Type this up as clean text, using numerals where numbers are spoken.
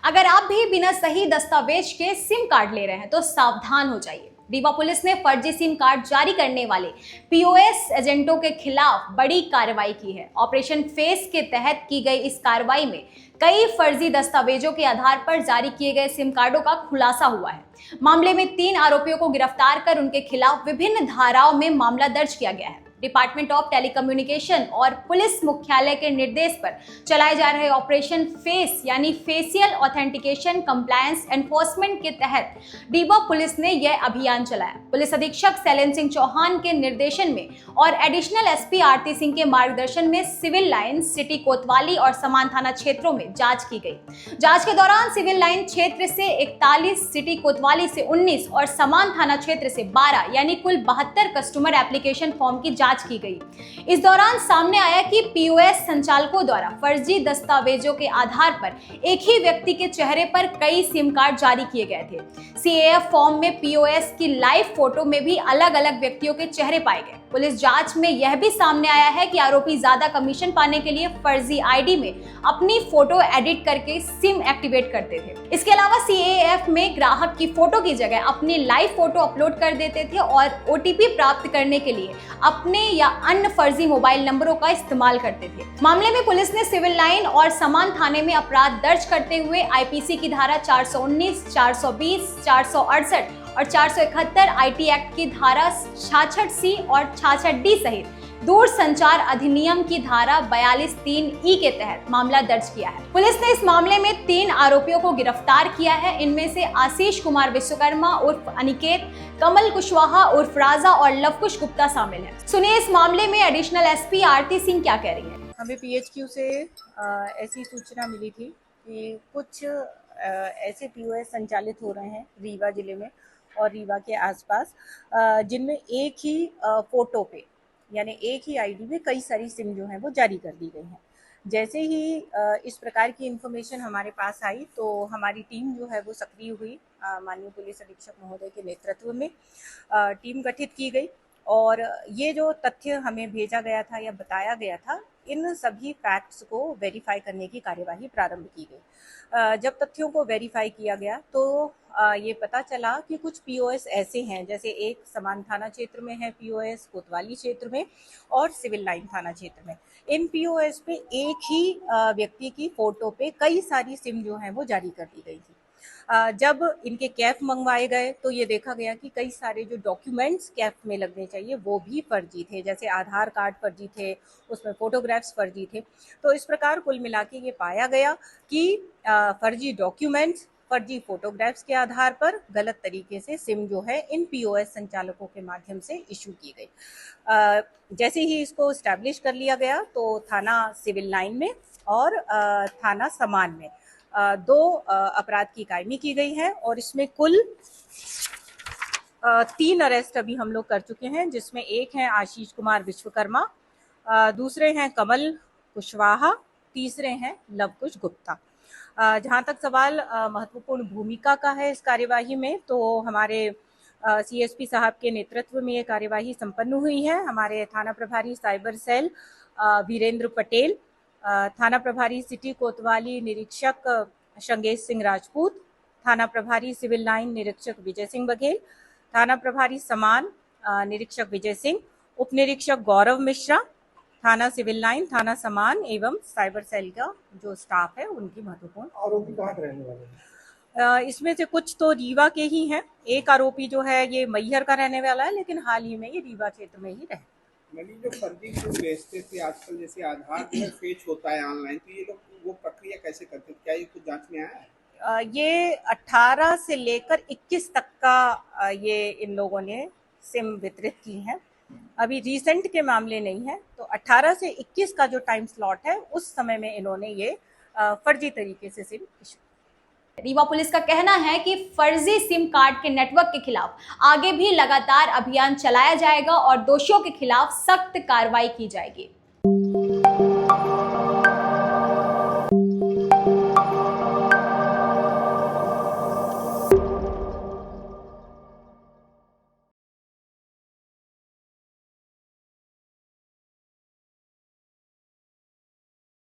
अगर आप भी बिना सही दस्तावेज के सिम कार्ड ले रहे हैं तो सावधान हो जाइए। रीवा पुलिस ने फर्जी सिम कार्ड जारी करने वाले पीओएस एजेंटों के खिलाफ बड़ी कार्रवाई की है। ऑपरेशन फेस के तहत की गई इस कार्रवाई में कई फर्जी दस्तावेजों के आधार पर जारी किए गए सिम कार्डों का खुलासा हुआ है। मामले में 3 आरोपियों को गिरफ्तार कर उनके खिलाफ विभिन्न धाराओं में मामला दर्ज किया गया है। डिपार्टमेंट ऑफ टेलीकम्युनिकेशन और पुलिस मुख्यालय के निर्देश पर चलाए जा रहे ऑपरेशन फेस यानी फेशियल ऑथेंटिकेशन कंप्लायंस एनफोर्समेंट के तहत रीवा पुलिस ने यह अभियान चलाया। पुलिस अधीक्षक शैलेन सिंह चौहान के निर्देशन में और एडिशनल एसपी आरती सिंह के मार्गदर्शन में सिविल लाइन, सिटी कोतवाली और समान थाना क्षेत्रों में जांच की गई। जांच के दौरान सिविल लाइन क्षेत्र से 41, सिटी कोतवाली से 19 और समान थाना क्षेत्र से 12 यानी कुल 72 कस्टमर एप्लीकेशन फॉर्म की जांच की गई। इस दौरान सामने आया कि पीओएस संचालकों द्वारा फर्जी दस्तावेजों के आधार पर एक ही व्यक्ति के चेहरे पर कई सिम कार्ड जारी किए गए थे। सीएएफ फॉर्म में पीओएस की लाइव फोटो में भी अलग अलग व्यक्तियों के चेहरे पाए गए। पुलिस जांच में यह भी सामने आया है कि आरोपी ज्यादा कमीशन पाने के लिए फर्जी आईडी में अपनी फोटो एडिट करके सिम एक्टिवेट करते थे। इसके अलावा सीएएफ में ग्राहक की फोटो की जगह अपनी लाइव फोटो अपलोड कर देते थे और ओटीपी प्राप्त करने के लिए अपने या अन्य फर्जी मोबाइल नंबरों का इस्तेमाल करते थे। मामले में पुलिस ने सिविल लाइन और समान थाने में अपराध दर्ज करते हुए आईपीसी की धारा 419, 420, 468 और 471 आईटी एक्ट की धारा 66C और 66D सहित दूरसंचार अधिनियम की धारा 42(3)E के तहत मामला दर्ज किया है। पुलिस ने इस मामले में 3 आरोपियों को गिरफ्तार किया है। इनमें से आशीष कुमार विश्वकर्मा उर्फ अनिकेत, कमल कुशवाहा उर्फ राजा और लवकुश गुप्ता शामिल है। सुनिए इस मामले में एडिशनल एसपी आरती सिंह क्या कह रही है। हमें पीएचक्यू से ऐसी सूचना मिली थी कि कुछ ऐसे पीओएस संचालित हो रहे हैं रीवा जिले में और रीवा के आसपास, जिनमें एक ही फोटो पे यानी एक ही आईडी में कई सारी सिम जो हैं वो जारी कर दी गई हैं। जैसे ही इस प्रकार की इन्फॉर्मेशन हमारे पास आई तो हमारी टीम जो है वो सक्रिय हुई। माननीय पुलिस अधीक्षक महोदय के नेतृत्व में टीम गठित की गई और ये जो तथ्य हमें भेजा गया था या बताया गया था, इन सभी फैक्ट्स को वेरीफाई करने की कार्यवाही प्रारंभ की गई। जब तथ्यों को वेरीफाई किया गया तो ये पता चला कि कुछ पीओएस ऐसे हैं, जैसे एक समान थाना क्षेत्र में है पीओएस, कोतवाली क्षेत्र में और सिविल लाइन थाना क्षेत्र में। इन पीओएस पे एक ही व्यक्ति की फोटो पे कई सारी सिम जो हैं वो जारी कर दी गई थी। जब इनके कैफ मंगवाए गए तो ये देखा गया कि कई सारे जो डॉक्यूमेंट्स कैफ में लगने चाहिए वो भी फर्जी थे, जैसे आधार कार्ड फर्जी थे, उसमें फोटोग्राफ्स फर्जी थे। तो इस प्रकार कुल मिला के ये पाया गया कि फर्जी डॉक्यूमेंट्स, फर्जी फोटोग्राफ्स के आधार पर गलत तरीके से सिम जो है इन पीओएस संचालकों के माध्यम से इशू की गई। जैसे ही इसको एस्टैब्लिश कर लिया गया तो थाना सिविल लाइन में और थाना समान में 2 अपराध की कायमी की गई है और इसमें कुल 3 अरेस्ट अभी हम लोग कर चुके हैं, जिसमें एक है आशीष कुमार विश्वकर्मा, दूसरे हैं कमल कुशवाहा, तीसरे हैं लवकुश गुप्ता। जहां तक सवाल महत्वपूर्ण भूमिका का है इस कार्यवाही में, तो हमारे सीएसपी साहब के नेतृत्व में ये कार्यवाही संपन्न हुई है। हमारे थाना प्रभारी साइबर सेल वीरेंद्र पटेल, थाना प्रभारी सिटी कोतवाली निरीक्षक शंगेश सिंह राजपूत, थाना प्रभारी सिविल लाइन निरीक्षक विजय सिंह बघेल, थाना प्रभारी समान निरीक्षक विजय सिंह, उप निरीक्षक गौरव मिश्रा, थाना सिविल लाइन, थाना समान एवं साइबर सेल का जो स्टाफ है उनकी महत्वपूर्ण। आरोपी कहाँ के रहने वाले हैं? इसमें से कुछ तो रीवा के ही हैं। एक आरोपी जो है ये मैहर का रहने वाला है, लेकिन हाल ही में ये रीवा क्षेत्र में ही रहे। जो फर्जी सिम बेचते थे आजकल, जैसे आधार जो है फेच होता है ऑनलाइन, तो ये लोग वो प्रक्रिया कैसे करते हैं? क्या ये कुछ जांच में आया है? ये 18 से लेकर 21 तक का ये इन लोगों ने सिम वितरित की है। अभी रिसेंट के मामले नहीं है, तो 18 से 21 का जो टाइम स्लॉट है उस समय में इन्होंने ये फर्जी तरीके से सिम इशू। रीवा पुलिस का कहना है कि फर्जी सिम कार्ड के नेटवर्क के खिलाफ आगे भी लगातार अभियान चलाया जाएगा और दोषियों के खिलाफ सख्त कार्रवाई की जाएगी।